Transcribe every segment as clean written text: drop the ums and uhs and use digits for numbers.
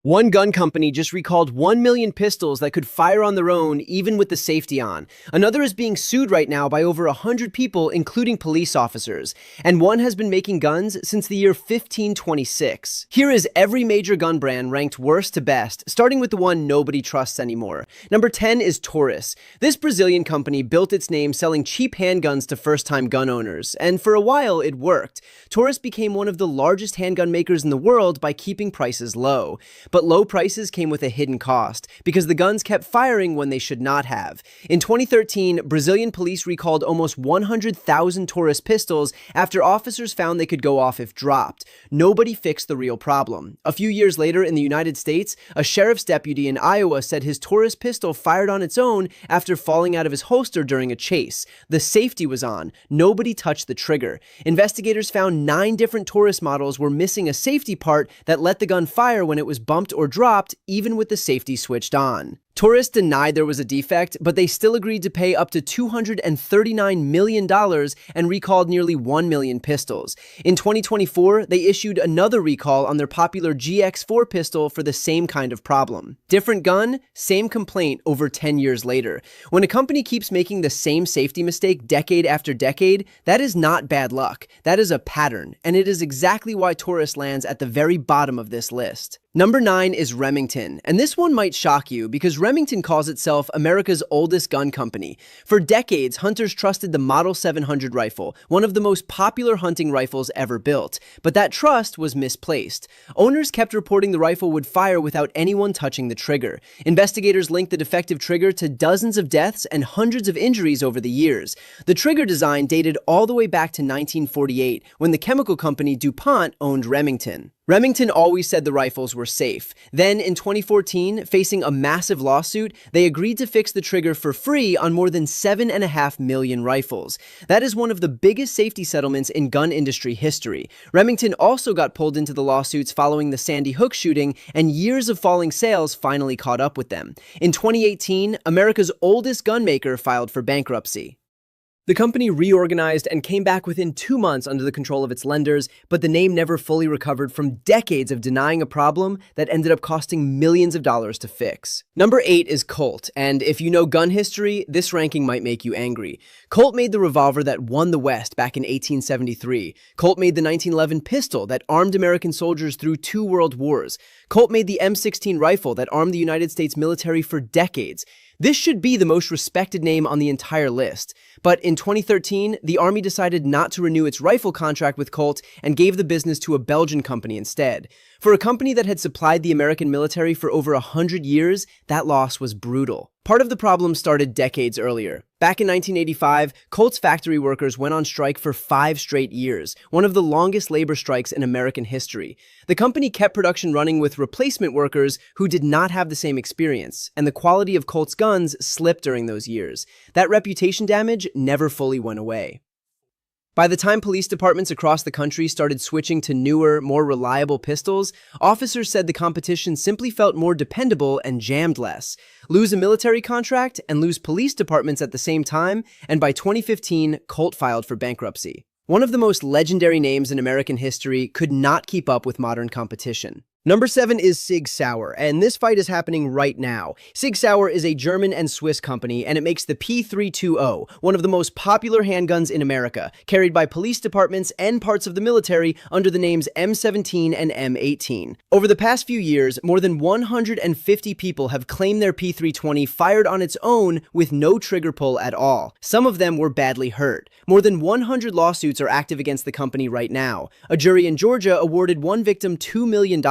One gun company just recalled 1 million pistols that could fire on their own, even with the safety on. Another is being sued right now by over 100 people, including police officers. And one has been making guns since the year 1526. Here is every major gun brand ranked worst to best, starting with the one nobody trusts anymore. Number 10 is Taurus. This Brazilian company built its name selling cheap handguns to first-time gun owners. And for a while, it worked. Taurus became one of the largest handgun makers in the world by keeping prices low. But low prices came with a hidden cost, because the guns kept firing when they should not have. In 2013, Brazilian police recalled almost 100,000 Taurus pistols after officers found they could go off if dropped. Nobody fixed the real problem. A few years later in the United States, a sheriff's deputy in Iowa said his Taurus pistol fired on its own after falling out of his holster during a chase. The safety was on. Nobody touched the trigger. Investigators found 9 different Taurus models were missing a safety part that let the gun fire when it was bumped or dropped, even with the safety switched on. Taurus denied there was a defect, but they still agreed to pay up to $239 million and recalled nearly 1 million pistols. In 2024, they issued another recall on their popular GX4 pistol for the same kind of problem. Different gun, same complaint over 10 years later. When a company keeps making the same safety mistake decade after decade, that is not bad luck. That is a pattern, and it is exactly why Taurus lands at the very bottom of this list. Number 9 is Remington, and this one might shock you because Remington calls itself America's oldest gun company. For decades, hunters trusted the Model 700 rifle, one of the most popular hunting rifles ever built. But that trust was misplaced. Owners kept reporting the rifle would fire without anyone touching the trigger. Investigators linked the defective trigger to dozens of deaths and hundreds of injuries over the years. The trigger design dated all the way back to 1948, when the chemical company DuPont owned Remington. Remington always said the rifles were safe. Then, in 2014, facing a massive lawsuit, they agreed to fix the trigger for free on more than 7.5 million rifles. That is one of the biggest safety settlements in gun industry history. Remington also got pulled into the lawsuits following the Sandy Hook shooting, and years of falling sales finally caught up with them. In 2018, America's oldest gun maker filed for bankruptcy. The company reorganized and came back within 2 months under the control of its lenders, but the name never fully recovered from decades of denying a problem that ended up costing millions of dollars to fix. Number 8 is Colt, and if you know gun history, this ranking might make you angry. Colt made the revolver that won the West back in 1873. Colt made the 1911 pistol that armed American soldiers through 2 world wars. Colt made the M16 rifle that armed the United States military for decades. This should be the most respected name on the entire list. But in 2013, the Army decided not to renew its rifle contract with Colt and gave the business to a Belgian company instead. For a company that had supplied the American military for over 100 years, that loss was brutal. Part of the problem started decades earlier. Back in 1985, Colt's factory workers went on strike for 5 straight years, one of the longest labor strikes in American history. The company kept production running with replacement workers who did not have the same experience, and the quality of Colt's guns slipped during those years. That reputation damage never fully went away. By the time police departments across the country started switching to newer, more reliable pistols, officers said the competition simply felt more dependable and jammed less. Lose a military contract and lose police departments at the same time, and by 2015, Colt filed for bankruptcy. One of the most legendary names in American history could not keep up with modern competition. Number 7 is SIG Sauer, and this fight is happening right now. SIG Sauer is a German and Swiss company, and it makes the P320, one of the most popular handguns in America, carried by police departments and parts of the military under the names M17 and M18. Over the past few years, more than 150 people have claimed their P320 fired on its own with no trigger pull at all. Some of them were badly hurt. More than 100 lawsuits are active against the company right now. A jury in Georgia awarded one victim $2 million.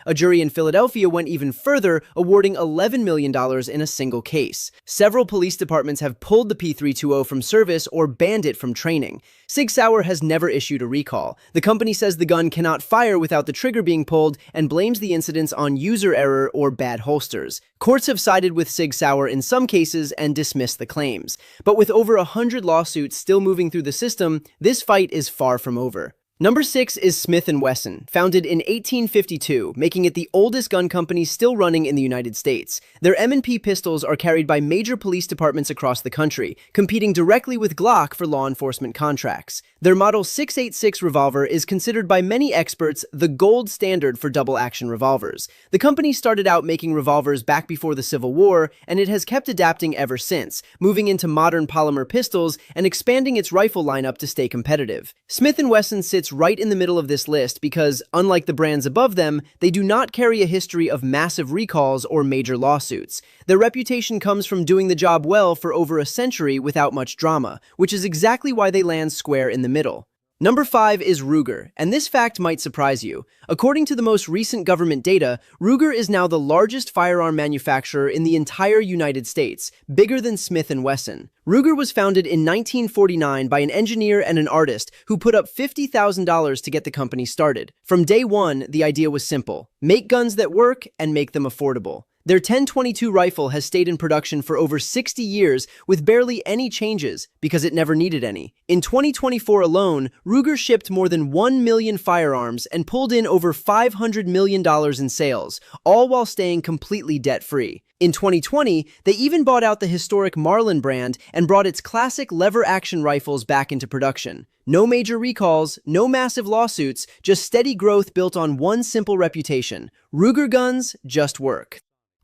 A jury in Philadelphia went even further, awarding $11 million in a single case. Several police departments have pulled the P320 from service or banned it from training. SIG Sauer has never issued a recall. The company says the gun cannot fire without the trigger being pulled and blames the incidents on user error or bad holsters. Courts have sided with SIG Sauer in some cases and dismissed the claims. But with over 100 lawsuits still moving through the system, this fight is far from over. Number 6 is Smith & Wesson, founded in 1852, making it the oldest gun company still running in the United States. Their M&P pistols are carried by major police departments across the country, competing directly with Glock for law enforcement contracts. Their Model 686 revolver is considered by many experts the gold standard for double-action revolvers. The company started out making revolvers back before the Civil War, and it has kept adapting ever since, moving into modern polymer pistols and expanding its rifle lineup to stay competitive. Smith & Wesson sits right in the middle of this list because, unlike the brands above them, they do not carry a history of massive recalls or major lawsuits. Their reputation comes from doing the job well for over a century without much drama, which is exactly why they land square in the middle. Number 5 is Ruger, and this fact might surprise you. According to the most recent government data, Ruger is now the largest firearm manufacturer in the entire United States, bigger than Smith & Wesson. Ruger was founded in 1949 by an engineer and an artist who put up $50,000 to get the company started. From day one, the idea was simple: make guns that work and make them affordable. Their 10/22 rifle has stayed in production for over 60 years with barely any changes because it never needed any. In 2024 alone, Ruger shipped more than 1 million firearms and pulled in over $500 million in sales, all while staying completely debt-free. In 2020, they even bought out the historic Marlin brand and brought its classic lever-action rifles back into production. No major recalls, no massive lawsuits, just steady growth built on one simple reputation: Ruger guns just work.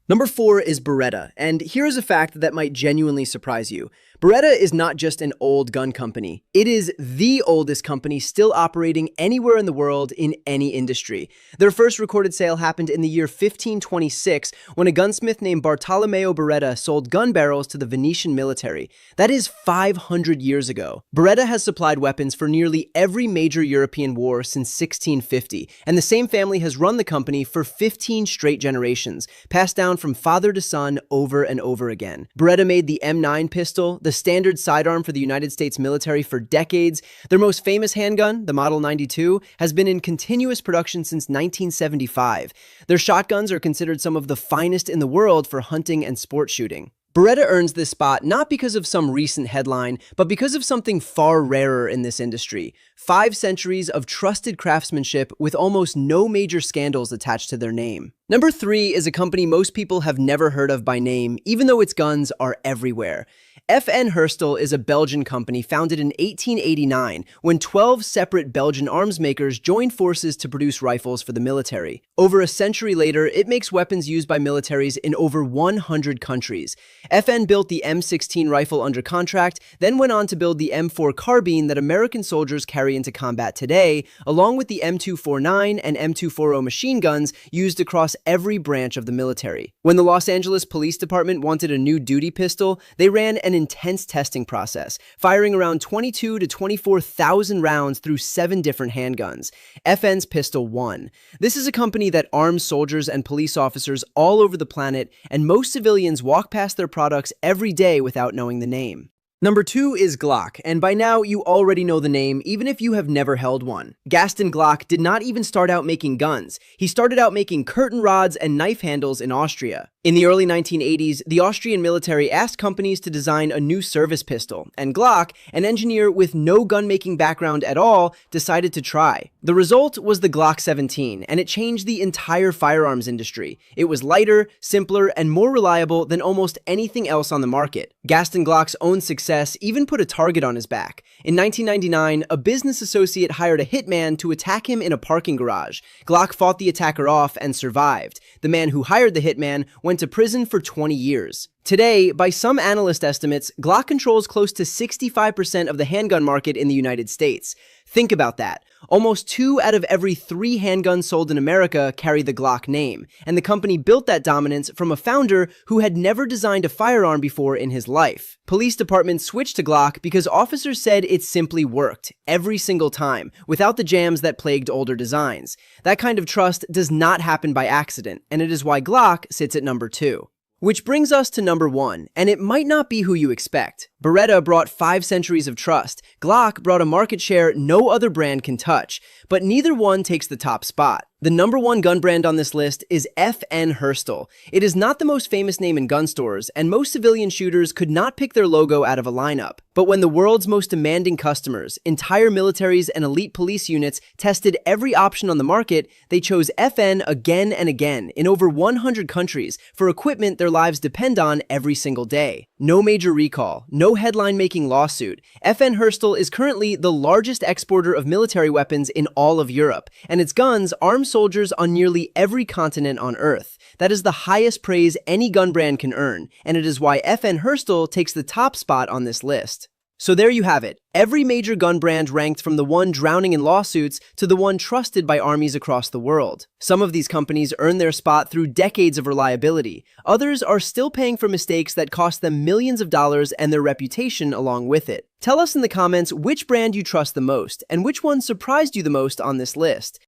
Number 4 is Beretta, and here's a fact that might genuinely surprise you. Beretta is not just an old gun company. It is the oldest company still operating anywhere in the world in any industry. Their first recorded sale happened in the year 1526 when a gunsmith named Bartolomeo Beretta sold gun barrels to the Venetian military. That is 500 years ago. Beretta has supplied weapons for nearly every major European war since 1650, and the same family has run the company for 15 straight generations, passed down from father to son over and over again. Beretta made the M9 pistol, the standard sidearm for the United States military, for decades. Their most famous handgun, the Model 92, has been in continuous production since 1975. Their shotguns are considered some of the finest in the world for hunting and sport shooting. Beretta earns this spot not because of some recent headline, but because of something far rarer in this industry: 5 centuries of trusted craftsmanship with almost no major scandals attached to their name. Number 3 is a company most people have never heard of by name, even though its guns are everywhere. FN Herstal is a Belgian company founded in 1889 when 12 separate Belgian arms makers joined forces to produce rifles for the military. Over a century later, it makes weapons used by militaries in over 100 countries. FN built the M16 rifle under contract, then went on to build the M4 carbine that American soldiers carry into combat today, along with the M249 and M240 machine guns used across every branch of the military. When the Los Angeles Police Department wanted a new duty pistol, they ran an intense testing process, firing around 22 to 24,000 rounds through 7 different handguns. FN's pistol won. This is a company that arms soldiers and police officers all over the planet, and most civilians walk past their products every day without knowing the name. Number 2 is Glock, and by now you already know the name even if you have never held one. Gaston Glock did not even start out making guns. He started out making curtain rods and knife handles in Austria. In the early 1980s, the Austrian military asked companies to design a new service pistol, and Glock, an engineer with no gun-making background at all, decided to try. The result was the Glock 17, and it changed the entire firearms industry. It was lighter, simpler, and more reliable than almost anything else on the market. Gaston Glock's own success even put a target on his back. In 1999, a business associate hired a hitman to attack him in a parking garage. Glock fought the attacker off and survived. The man who hired the hitman went to prison for 20 years. Today, by some analyst estimates, Glock controls close to 65% of the handgun market in the United States. Think about that. Almost 2 out of every 3 handguns sold in America carry the Glock name, and the company built that dominance from a founder who had never designed a firearm before in his life. Police departments switched to Glock because officers said it simply worked, every single time, without the jams that plagued older designs. That kind of trust does not happen by accident, and it is why Glock sits at number 2. Which brings us to number 1, and it might not be who you expect. Beretta brought 5 centuries of trust. Glock brought a market share no other brand can touch, but neither one takes the top spot. The number one gun brand on this list is FN Herstal. It is not the most famous name in gun stores, and most civilian shooters could not pick their logo out of a lineup. But when the world's most demanding customers, entire militaries and elite police units, tested every option on the market, they chose FN again and again in over 100 countries for equipment their lives depend on every single day. No major recall, no headline-making lawsuit. FN Herstal is currently the largest exporter of military weapons in all of Europe, and its guns arm soldiers on nearly every continent on Earth. That is the highest praise any gun brand can earn, and it is why FN Herstal takes the top spot on this list. So there you have it. Every major gun brand ranked from the one drowning in lawsuits to the one trusted by armies across the world. Some of these companies earn their spot through decades of reliability. Others are still paying for mistakes that cost them millions of dollars and their reputation along with it. Tell us in the comments which brand you trust the most and which one surprised you the most on this list.